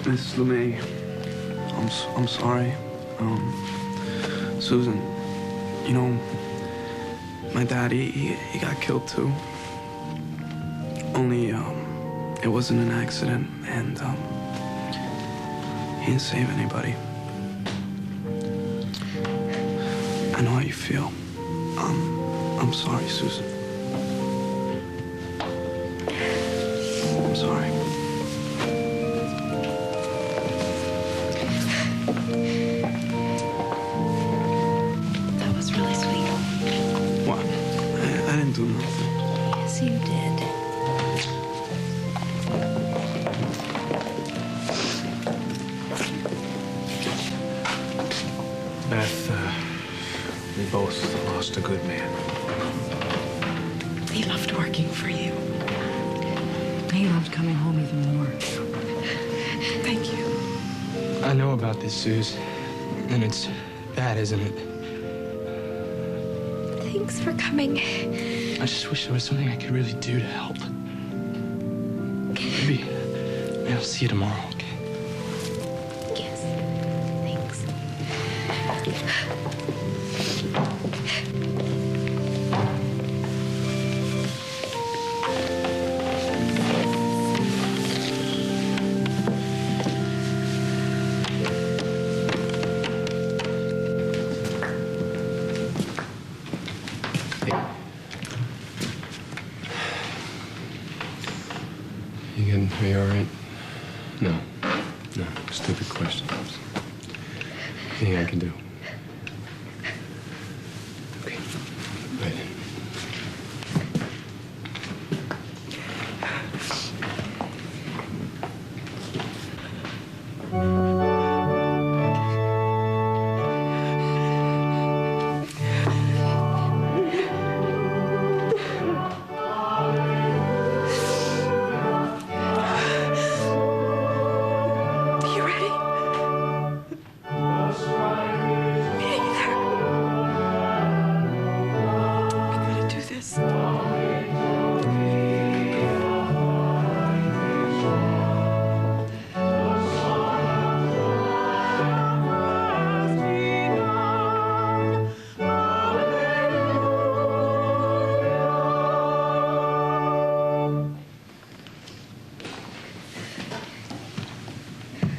Miss Lemay, I'm sorry. Susan, you know, my dad, he got killed too. Only, it wasn't an accident, and, he didn't save anybody. I know how you feel. I'm sorry, Susan. I'm sorry. That was really sweet. What? I didn't do nothing. Yes, you did. Beth, we both lost a good man. He loved working for you. He loved coming home even more. Thank you. I know about this, Suze, and it's bad, isn't it? Thanks for coming. I just wish there was something I could really do to help. Maybe I'll see you tomorrow, okay? Yes. Thanks. Are you all right? No. No. Stupid question. Anything I can do? Okay. Right.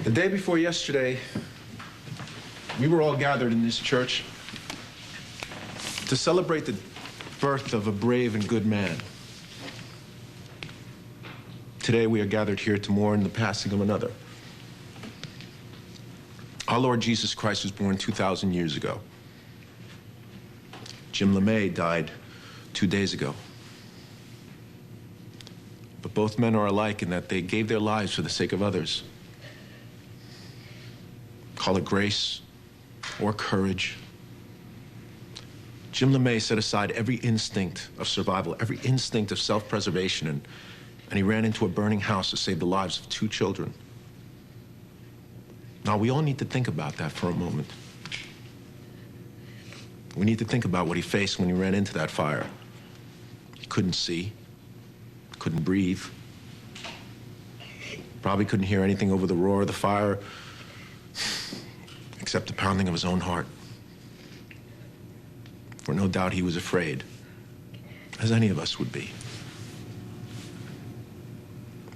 The day before yesterday, we were all gathered in this church to celebrate the birth of a brave and good man. Today, we are gathered here to mourn the passing of another. Our Lord Jesus Christ was born 2,000 years ago. Jim Lemay died 2 days ago. But both men are alike in that they gave their lives for the sake of others. Call it grace or courage. Jim Lemay set aside every instinct of survival, every instinct of self-preservation, and he ran into a burning house to save the lives of 2 children. Now, we all need to think about that for a moment. We need to think about what he faced when he ran into that fire. He couldn't see, couldn't breathe, probably couldn't hear anything over the roar of the fire except the pounding of his own heart. For no doubt he was afraid, as any of us would be.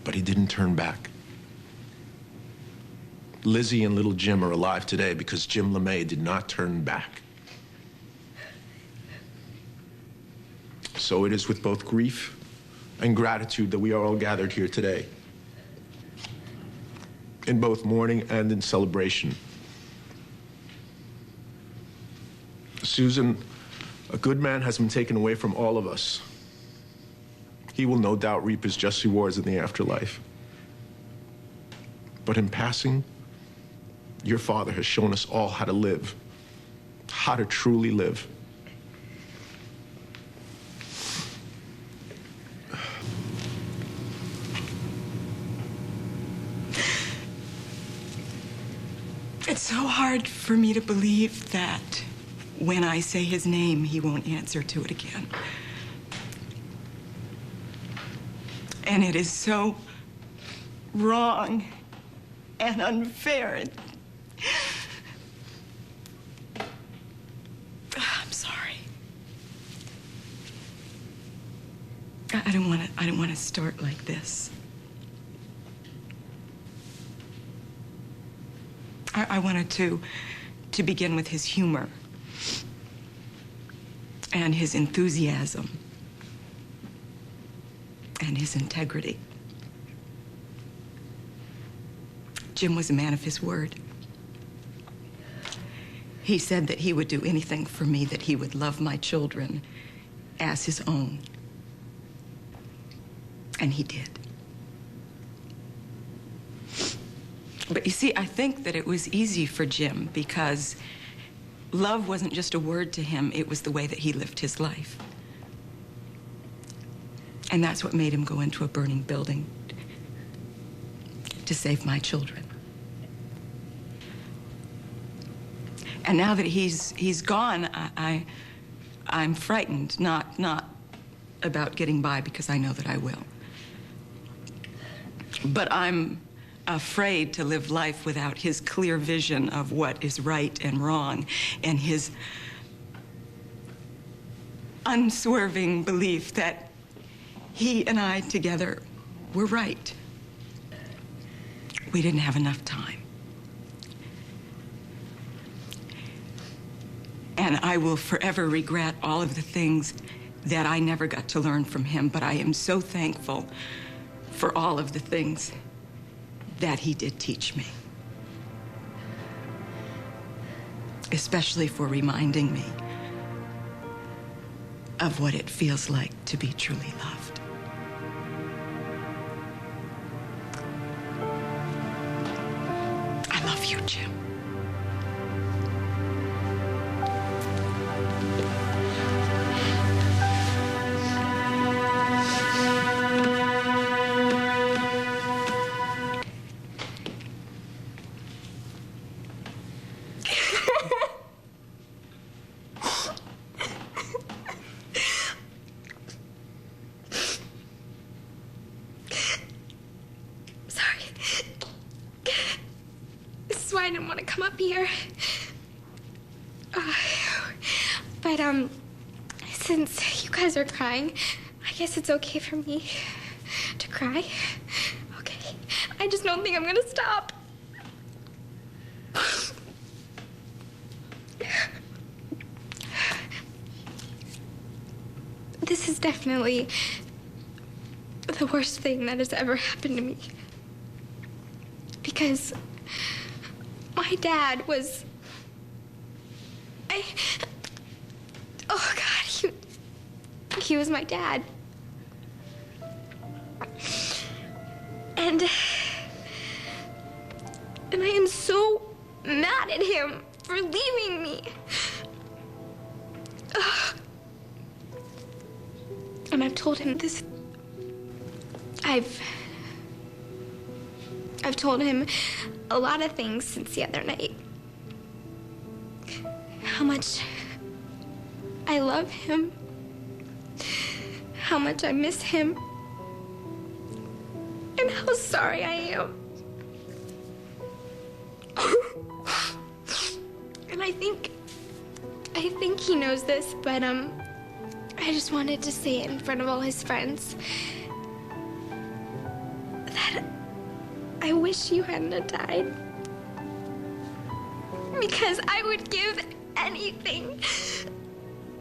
But he didn't turn back. Lizzie and little Jim are alive today because Jim Lemay did not turn back. So it is with both grief and gratitude that we are all gathered here today, in both mourning and in celebration. Susan, a good man has been taken away from all of us. He will no doubt reap his just rewards in the afterlife. But in passing, your father has shown us all how to live, how to truly live. It's so hard for me to believe that when I say his name, he won't answer to it again. And it is so wrong and unfair. I'm sorry. I don't want to start like this. I wanted to begin with his humor and his enthusiasm and his integrity. Jim was a man of his word. He said that he would do anything for me, that he would love my children as his own. And he did. But you see, I think that it was easy for Jim because love wasn't just a word to him, it was the way that he lived his life. And that's what made him go into a burning building to save my children. And now that he's gone, I'm frightened, not about getting by, because I know that I will. But I'm afraid to live life without his clear vision of what is right and wrong, and his unswerving belief that he and I together were right. We didn't have enough time. And I will forever regret all of the things that I never got to learn from him, but I am so thankful for all of the things that he did teach me. Especially for reminding me of what it feels like to be truly loved. I love you, Jim. I didn't want to come up here. But, since you guys are crying, I guess it's okay for me to cry. Okay. I just don't think I'm gonna stop. This is definitely the worst thing that has ever happened to me. Because my dad was... Oh, God, he was my dad. And I am so mad at him for leaving me. And I've told him this. I've told him a lot of things since the other night. How much I love him. How much I miss him. And how sorry I am. And I think he knows this, but I just wanted to say it in front of all his friends that I wish you hadn't have died. Because I would give anything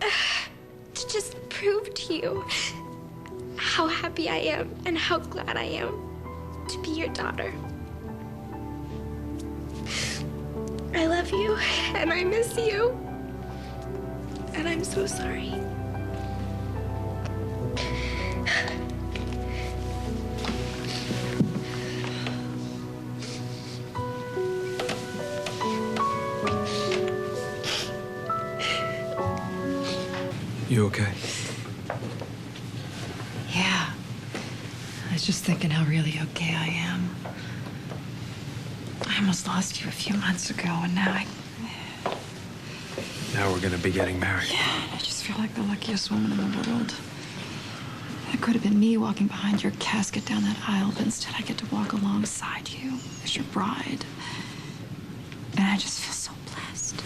to just prove to you how happy I am and how glad I am to be your daughter. I love you and I miss you. And I'm so sorry. You okay? Yeah. I was just thinking how really okay I am. I almost lost you a few months ago, and now Now we're gonna be getting married. Yeah, I just feel like the luckiest woman in the world. It could have been me walking behind your casket down that aisle, but instead I get to walk alongside you as your bride. And I just feel so blessed.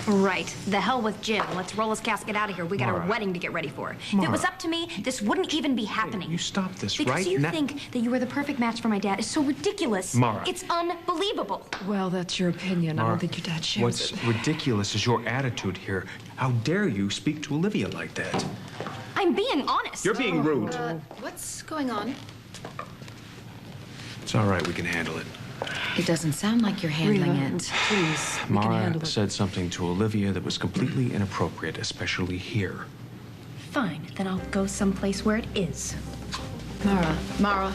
Right. The hell with Jim. Let's roll his casket out of here. We got Mara. a wedding to get ready for. If it was up to me, this wouldn't even be happening. You stop this because right you now. think that you were the perfect match for my dad is so ridiculous. Mara. It's unbelievable. Well, that's your opinion. I Mara, don't think your dad shares what's it. ridiculous is your attitude here. How dare you speak to Olivia like that? I'm being honest. You're being rude. What's going on? It's all right, we can handle it. It doesn't sound like you're handling Rita, it. please. We can Mara handle it. said something to Olivia that was completely inappropriate, especially here. Fine. Then I'll go someplace where it is. Mara.